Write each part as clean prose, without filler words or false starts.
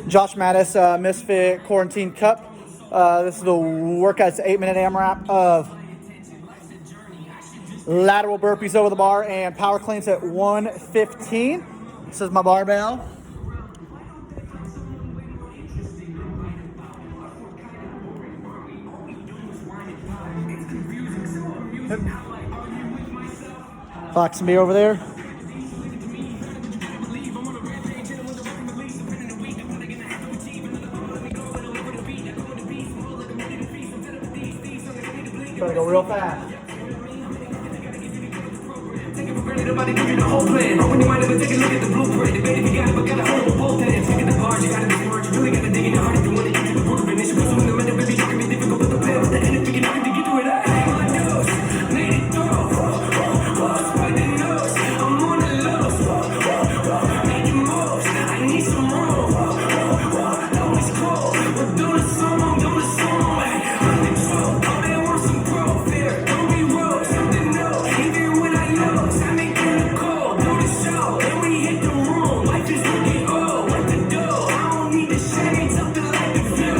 Josh Mattis Misfit Quarantine Cup. This is the workout. It's an 8-minute AMRAP of lateral burpees over the bar and power cleans at 115. This is my barbell. Fox and me over there. Trying to go real fast. Nobody give you the whole plan. Open your mind up and take a look at the blueprint. Debate if you got it, but gotta hold both hands. Taking the bars, you gotta be smart. You really gotta dig in your heart if you wanna get to the root of an issue. Cause when the minute, baby, you can be difficult with the plan. But the end, if you can get to it, I hang my nose. Made it through. What's by the nose? I'm on the lows. Making moves. I need some more. Though it's cold. We're doing the song. I'm doing the song. I'm in control. All they want some growth. There, don't be rogue. Something new. Even when I lose, I make it cold. Do the show. And we hit the room. Life is looking old. What to do? I don't need the shade. Something like the view.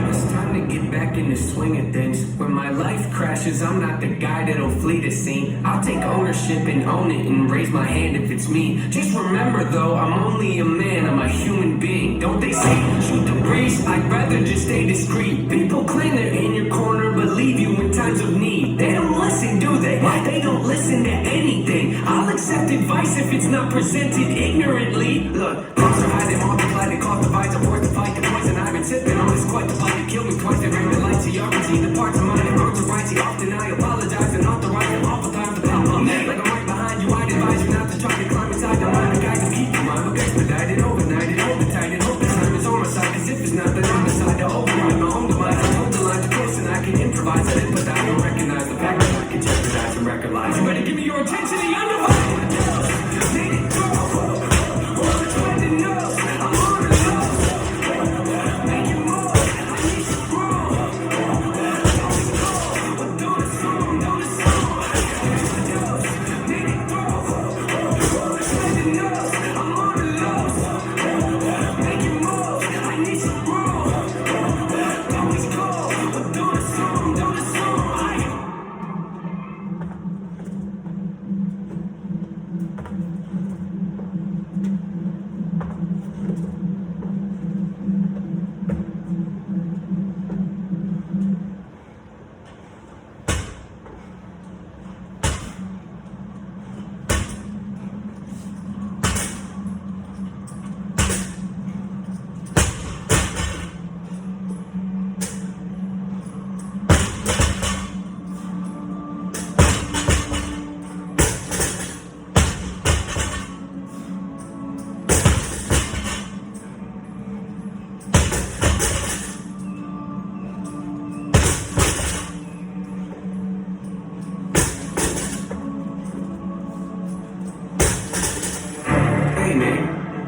It's time to get back in the swing of things. When my life crashes, I'm not the guy that'll flee the scene. I'll take ownership and own it and raise my hand if it's me. Just remember though, I'm only a man, I'm a human being. Don't they say shoot the breeze? I'd rather just stay discreet. People claim they're in your corner, but leave you in times of need. They don't listen, do they? They don't listen to anything. I'll accept advice if it's not presented ignorantly. Look, costs are high, they multiply, they cost divides, I'm forced to fight the poison I've been sipping on. It's quite the fight to kill me twice. They bring the light to y'all can see the parts of mine and wrong to right. See, often I apologize and authorize them oftentimes the problem. Like I'm right behind you, I'd advise you not to try to climb inside the line. The guys who keep you mind, but expedite it, overnight it, hold it tight, and hope this time it's on my side. Cause if it's not, then I'm decide to override my own demise. I hold the line too close and I can improvise. I didn't, but I don't recognize the fact that I can jeopardize and recognize. You better give me your attention, the undivided. Made it through. What's by the nose? I'm on the nose. Making more. I need some growth. We're doing the song, doing the song. Made it through. What's by the nose? I'm on the nose. Making more. I need some growth. Always cold. We're doing the song, doing the song. Hey man,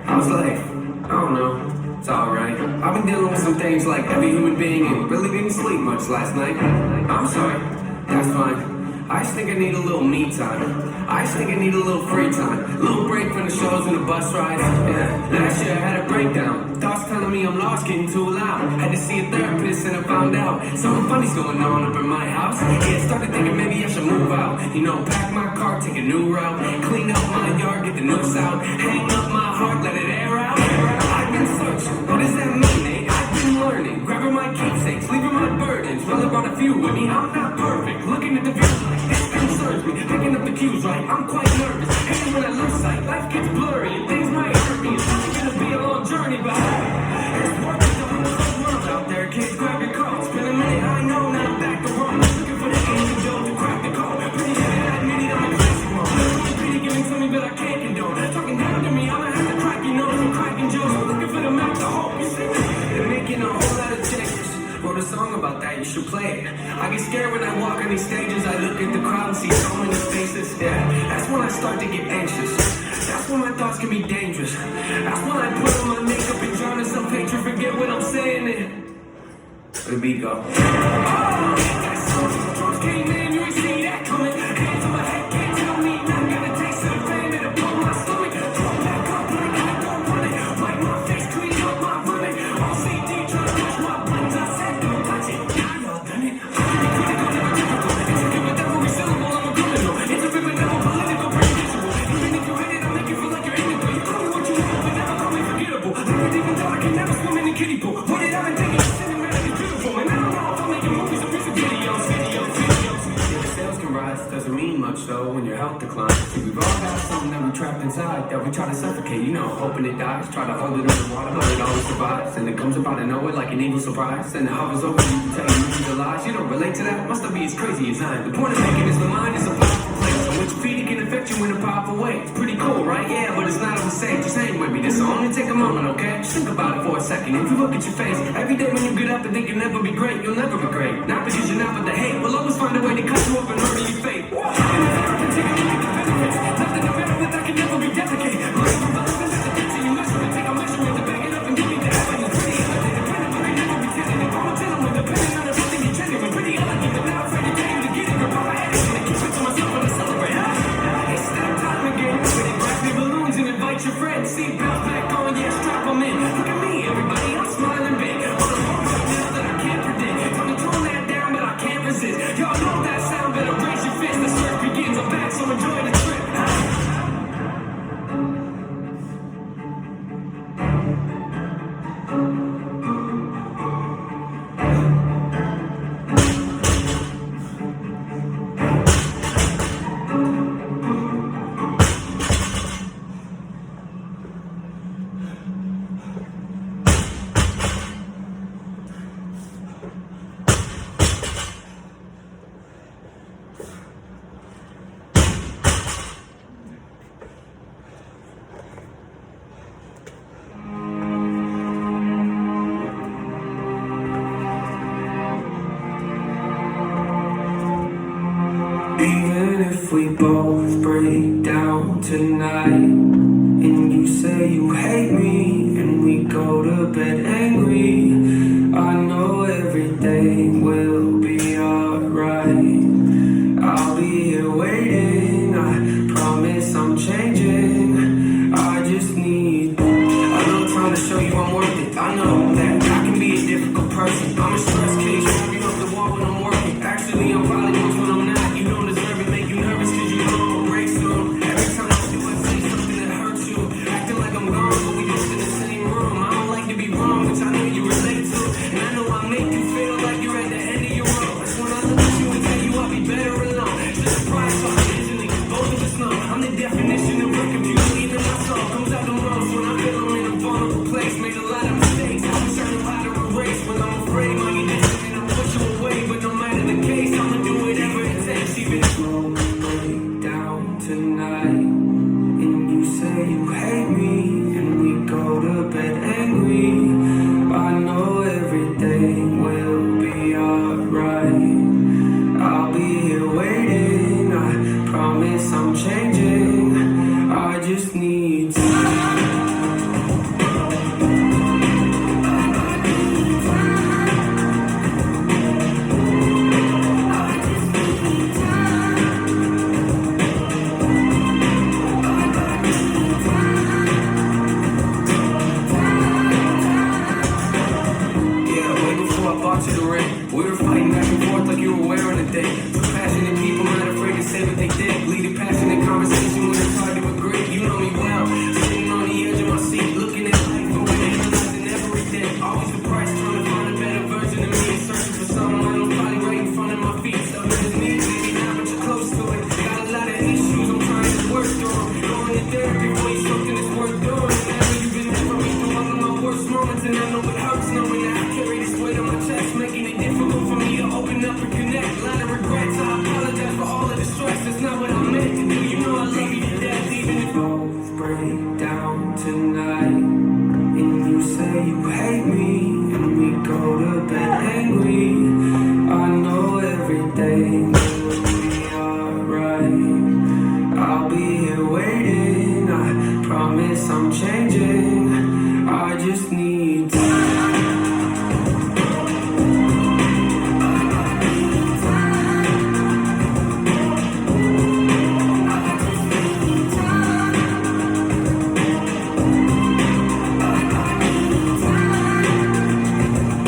how's life? I don't know. It's alright. I've been dealing with some things like every human being and really didn't sleep much last night. I'm sorry. That's fine. I just think I need a little me time. I just think I need a little free time. A little break from the shows and the bus rides. Yeah, last year I had a breakdown. Thoughts telling me I'm lost, getting too loud. Had to see a therapist and I found out something funny's going on up in my house. Yeah, started thinking maybe I should move out. You know, pack my car, take a new route. Clean up my yard, get the noose out. Hang up my heart, let it air out. I've been searching, what does that mean, eh? I've been learning, grabbing my keepsakes, leaving my burdens. Well, I brought a few with me, I'm not perfect. Looking at the view like this concerns me. Picking up the cues right, I'm quite nervous. Hating when I lose sight, life gets blurry and things might hurt me. It's only gonna be a long journey, but it's worth it. Don't know the world out there, kids, grab your coats. Been a minute, I know, now I'm back to work. Looking for the antidote to crack the code. Pretty sure that I admit it, I'm a classic mode. Pretty giving to me, but I can't condone. Talking down to me, I'ma have to crack your nose. I'm cracking jokes, I'm looking for the map to hope. You see, they're making a whole lot of changes. Wrote a song about that, you should play it. I get scared when I walk on these stages. I look at the crowd and see so many faces. Yeah, that's when I start to get anxious. That's when my thoughts can be dangerous. That's when I put on my makeup and drown in some hatred. Forget what I'm saying. Where the beat go? Oh, that's so drums came in, you ain't see that coming. Hands on my head, can't tell me nothing. Got a taste of the pain and a bump in my stomach. Throw back up like I don't want it. Wipe my face, clean up my unbelievable. I never even thought I could never swim in a kiddie pool. What did I been thinking? It's sitting around like beautiful. And I don't know if I'm making movies or music videos. Yeah, sales can rise, doesn't mean much though when your health declines. See, we've all got something that we trapped inside that we try to suffocate, you know, hoping it dies. Try to hold it underwater, but it always survives. And it comes up out of nowhere like an evil surprise. And it hovers over you, tell you the lies. You don't relate to that, must not be as crazy as I am. The point of making is the mind is a powerful place on which feet it can affect you in a powerful way. It's pretty cool, right? Yeah, but it's not always safe. Just hang with me, this will only take a moment, okay? Just think about it for a second. If you look at your face every day when you get up and think you'll never be great, you'll never be great. Not because you're not, but the hate will always find a way to cut you up and murder your fate. And if I continue to make the benefits, nothing to better that I can never be dedicated. Life is relevant to the things you measure and take a measurement to back it up and give me that. Pretty independent, but I never be telling it. I'm a gentleman, depending on everything you're genuine. Pretty elegant, but not afraid to tell you to get it. Girl, I had it, and I keep it to myself when I celebrate. It's that time again. Ready, grab me balloons and invite your friends. Seat belts back on, yeah, strap them in. Look at me, everybody, I'm smiling big. On a phone right now that I can't predict. Tell me tone that down, but I can't resist. Y'all know that sound, better raise your fist. The search begins, I'm back, so enjoy the trip. Even if we both break down tonight, and you say you hate me, and we go to bed angry, I know everything will be alright. I'll be here waiting, I promise I'm changing. I just need a little time to show you I'm worth it. I know that I can be a difficult person. I'm a stress case, driving off the wall when I'm working. Actually, I'm probably most when I'm not. You don't deserve it, make you nervous cause you know I'll break soon. Every time I do, I say something that hurts you. Acting like I'm gone, but we just in the same room. I don't like to be wrong, which I know you relate to. And I know I make you feel like you're at the end of your road. That's when I look at you and tell you I'll be better alone. It's a surprise, so easily, both of us know. I'm the definition of work of beauty, even my soul comes out the most when I feel I'm in a vulnerable place. Made a lot of mistakes, I wish I knew how to erase. When I'm afraid, my condition and I'll push you away. But no matter the case, I'ma do whatever it takes. Even if we'll break down tonight, and you say you hate me, and we go to bed angry, I know everything will be alright. I'll be here waiting, I promise I'm changing. I just need time. To the ring. We were fighting back and forth like you were wearing a thing. Two passionate people, not afraid to say what they think. Lead a passionate conversation when it's hard to agree. You know me well. Sitting on the edge of my seat, looking at life, overanalyzing everything. Always the price, trying to find a better version of me. Searching for someone I don't probably right in front of my feet. Something is needed, maybe not, but you're close to it. Got a lot of issues, I'm trying to work through them. Going to therapy for you, something that's worth doing. And I know you've been there for me through all of my worst moments, and I know it hurts knowing that I carry this weight on my chest, making it difficult for me to open up and connect. A lot of regrets, I apologize for all of the stress. That's not what I meant to do. You know I love you to death, even if both break down tonight, and you say you hate me, and we go to bed angry. I know everything will be alright. I'll be here waiting, I promise I'm changing. I just need time.